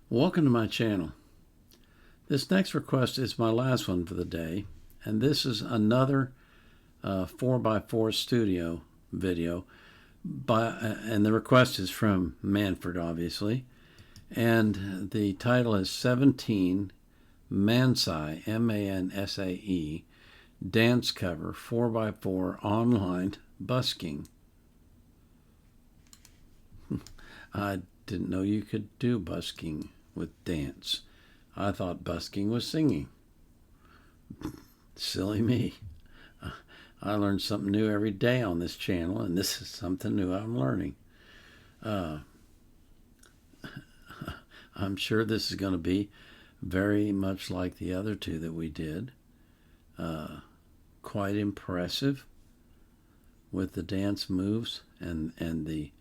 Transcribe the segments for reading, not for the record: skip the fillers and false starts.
Welcome to my channel. This next request is my last one for the day, and this is another 4x4 studio video and the request is from Manfred, obviously, and the title is 17 MANSAE, M-A-N-S-A-E, dance cover 4x4 online busking. I didn't know you could do busking with dance. I thought busking was singing. Silly me. I learn something new every day on this channel, and this is something new I'm learning. I'm sure this is going to be very much like the other two that we did. Quite impressive with the dance moves and the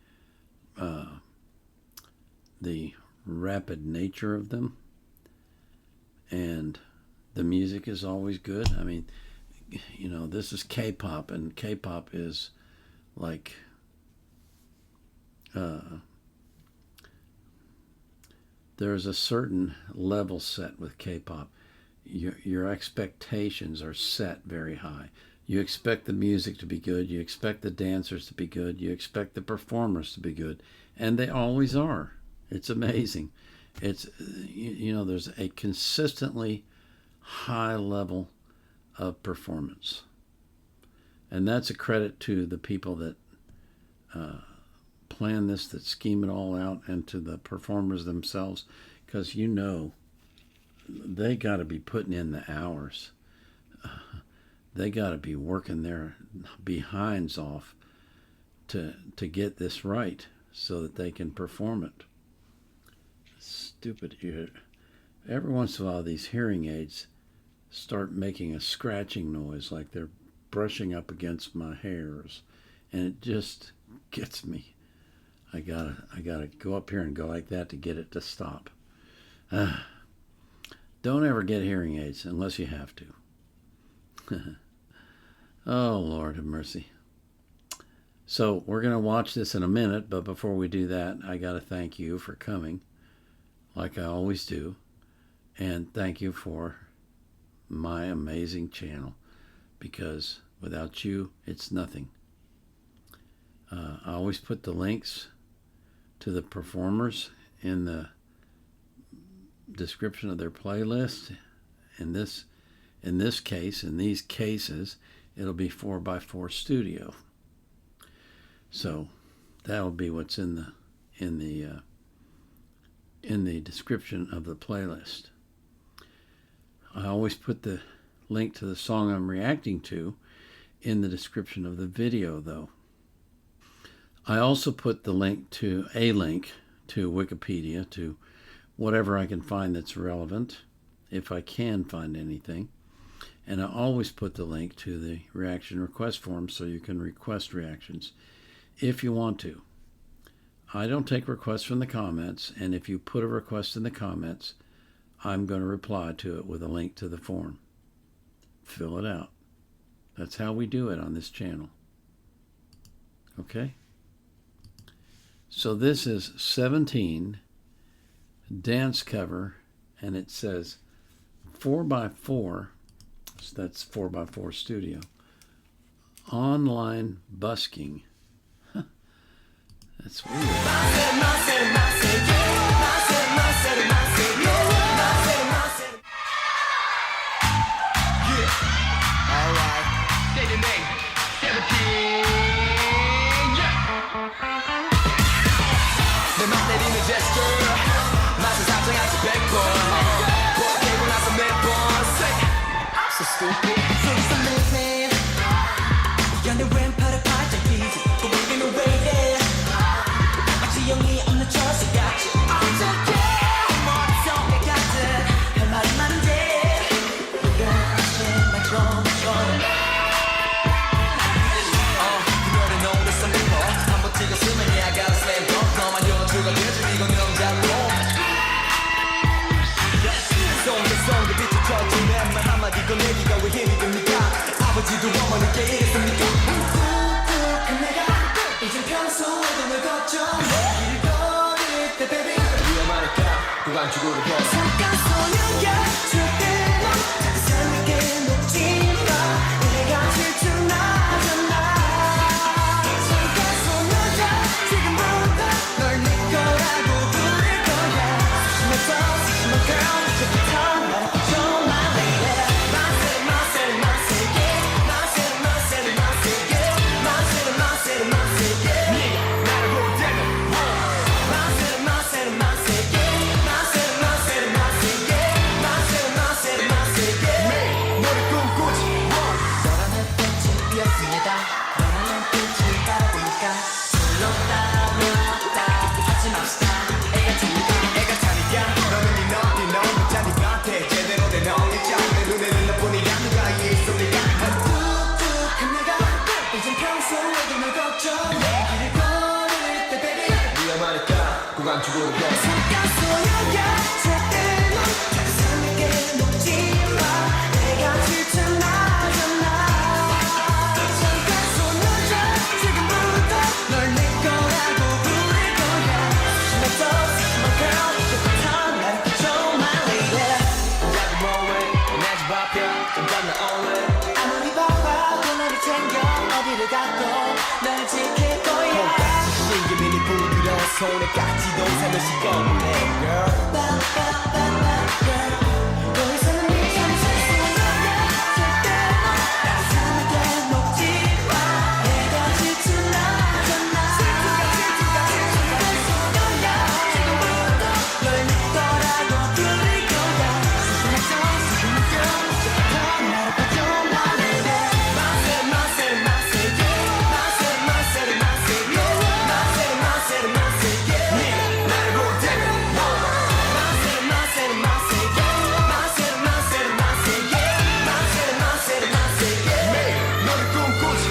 rapid nature of them, and the music is always good. I mean, you know, this is K-pop, and K-pop is like there's a certain level set with K-pop. Your expectations are set very high. You expect the music to be good, you expect the dancers to be good, you expect the performers to be good, and they always are. It's amazing. It's, you know, there's a consistently high level of performance. And that's a credit to the people that plan this, that scheme it all out, and to the performers themselves, because you know they got to be putting in the hours. They got to be working their behinds off to get this right so that they can perform it. Stupid ear. Every once in a while these hearing aids start making a scratching noise like they're brushing up against my hairs, and it just gets me. I gotta go up here and go like that to get it to stop. Don't ever get hearing aids unless you have to. Oh, Lord have mercy. So we're going to watch this in a minute, but before we do that, I got to thank you for coming, like I always do, and thank you for my amazing channel, because without you, it's nothing. I always put the links to the performers in the description of their playlist. In these cases, it'll be 4x4 studio. So that'll be what's in the description of the playlist. I always put the link to the song I'm reacting to in the description of the video, though. I also put the link to Wikipedia, to whatever I can find that's relevant, if I can find anything. And I always put the link to the reaction request form so you can request reactions if you want to. I don't take requests from the comments, and if you put a request in the comments, I'm going to reply to it with a link to the form. Fill it out. That's how we do it on this channel. Okay? So this is 17 dance cover, and it says 4x4, so that's 4x4 studio, online busking. That's weird. 아버지도 어머니께 이랬습니까? 뚝뚝한 내가 이젠 평소에도 널 걱정해 일 거릴 때 baby 위험하니까 고관축으로 걸어 잠깐 소녀야 절대로 상상하게 녹지 마 내가 질투나잖아 잠깐 소녀야 지금부터 널 내 거라고 부를 거야 소심해서 소심한 girl 이제부터 나를 봐줘 my lady My city, my city, my city, yeah My city, my city, my city, yeah My city, my city, my city, yeah 네가 나를 볼 때는 My city, my city, my city, yeah My city, my city, my city, yeah My city, my city, my city, yeah 매일 너를 꿈꾸지 너라는 빛이 피었습니다 너라는 빛을 바라보니까 술로 따라왔다 하지 맙시다 애가 차니까 애가 차니까 너는 이 너디 너무 잔이 같아 제대로 된 어리자 내 눈에는 너뿐이야 누가 이해할 수 없니까 뚝뚝한 내가 이젠 평소에도 널 걱정해 길을 걸을 때 baby 위험하니까 고관축으로 걸어 잠깐 소녀야 절대로 상상하게 녹지 마 내가 질투나잖아 잠깐 소녀야 지금부터 널 내 거라고 부를 거야 소심해서 소심한 girl 이제부터 나를 봐줘 my lady 자꾸 뭐해 내 집 앞이야 잠깐 나 only 아무리 바빠도 너를 챙겨 어디를 가도 널 지킬 거야 콩깍지 신기민이 부드러운 손에 깍지도 살며시 꺼내 girl girl 더 이상은 네 잠시 소녀야 절대로 상상하게 녹지 마 내가 질투나잖아 잠깐 소녀야 지금부터 널 내 거라고 부를 거야 소심해서 소심한 girl 이제부터 나를 봐줘 my lady My city, my city, my city, yeah My city, my city, my city, yeah My city, my city, my city, yeah 네가 나를 볼 때는 My city, my city, my city, yeah My city, my city, my city, yeah My city, my city, my city, yeah 매일 너를 꿈꾸지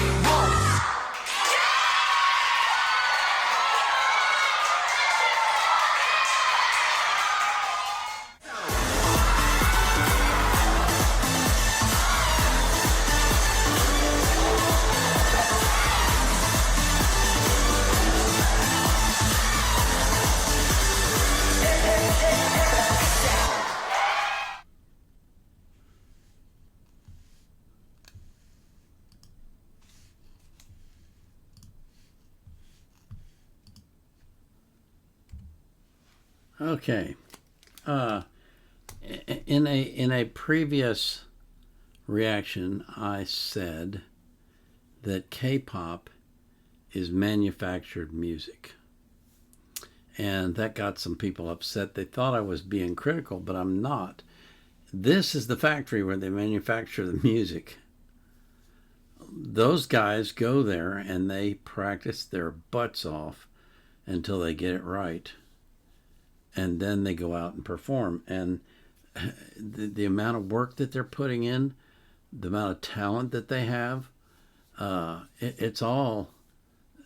Okay. In a previous reaction, I said that K-pop is manufactured music. And that got some people upset. They thought I was being critical, but I'm not. This is the factory where they manufacture the music. Those guys go there and they practice their butts off until they get it right. And then they go out and perform. And the amount of work that they're putting in, the amount of talent that they have, it's all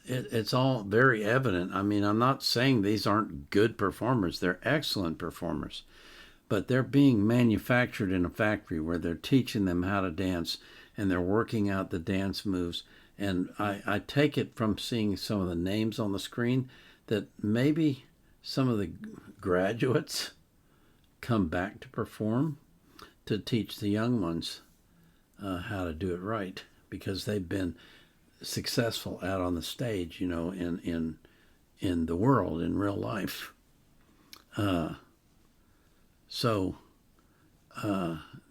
very evident. I mean, I'm not saying these aren't good performers. They're excellent performers. But they're being manufactured in a factory where they're teaching them how to dance and they're working out the dance moves. And I take it from seeing some of the names on the screen that maybe some of the graduates come back to perform to teach the young ones how to do it right, because they've been successful out on the stage, in the world, in real life. So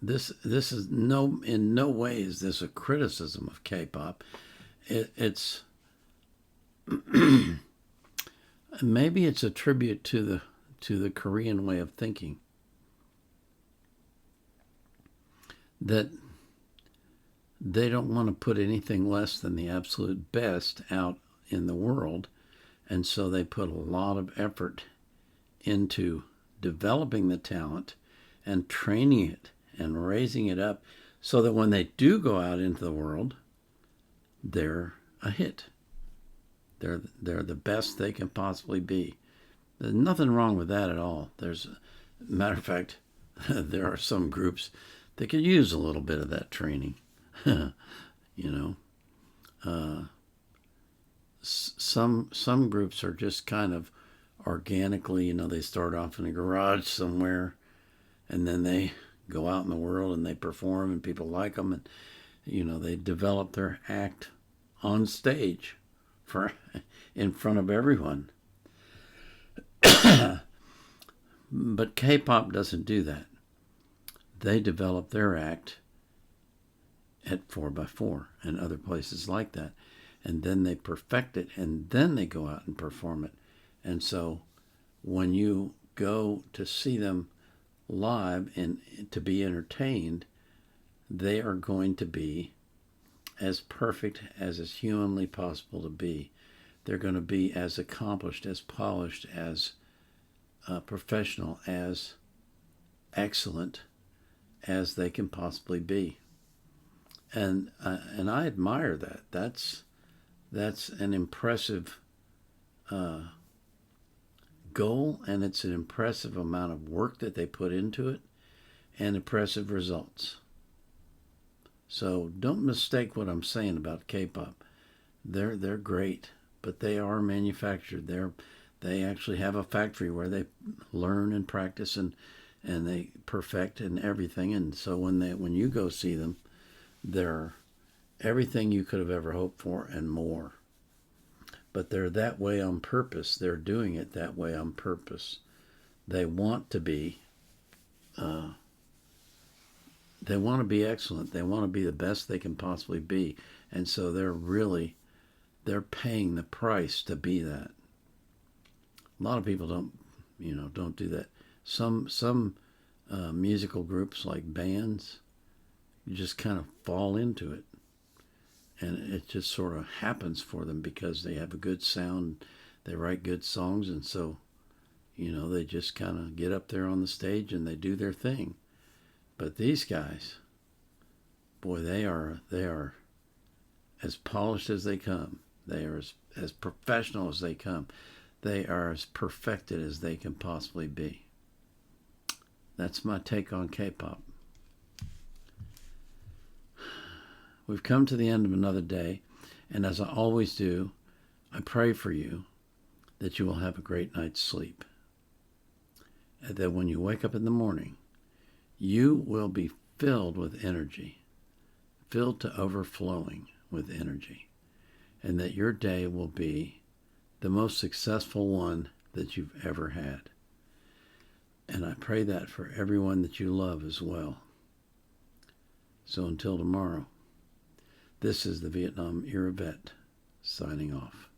this is in no way is this a criticism of K-pop. It's maybe it's a tribute to the Korean way of thinking, that they don't want to put anything less than the absolute best out in the world, and so they put a lot of effort into developing the talent and training it and raising it up so that when they do go out into the world, they're a hit. They're the best they can possibly be. There's nothing wrong with that at all. Matter of fact, there are some groups that could use a little bit of that training. Some groups are just kind of organically. You know, they start off in a garage somewhere, and then they go out in the world and they perform, and people like them, and you know, they develop their act on stage for in front of everyone. But K-pop doesn't do that. They develop their act at 4x4 and other places like that, and then they perfect it, and then they go out and perform it. And so when you go to see them live and to be entertained, they are going to be as perfect as is humanly possible to be. They're going to be as accomplished, as polished, as professional, as excellent as they can possibly be. And I admire that. That's an impressive goal, and it's an impressive amount of work that they put into it, and impressive results. So don't mistake what I'm saying about K-pop. They're great, but they are manufactured. They actually have a factory where they learn and practice and they perfect and everything. And so when you go see them, they're everything you could have ever hoped for and more. But they're that way on purpose. They're doing it that way on purpose. They want to be excellent. They want to be the best they can possibly be. And so they're paying the price to be that. A lot of people don't do that. Some musical groups, like bands, you just kind of fall into it. And it just sort of happens for them because they have a good sound, they write good songs, and so, they just kind of get up there on the stage and they do their thing. But these guys, boy, they are as polished as they come. They are as professional as they come. They are as perfected as they can possibly be. That's my take on K-pop. We've come to the end of another day, and as I always do, I pray for you that you will have a great night's sleep. And that when you wake up in the morning, you will be filled with energy, filled to overflowing with energy, and that your day will be the most successful one that you've ever had. And I pray that for everyone that you love as well. So until tomorrow, this is the Vietnam Era Vet signing off.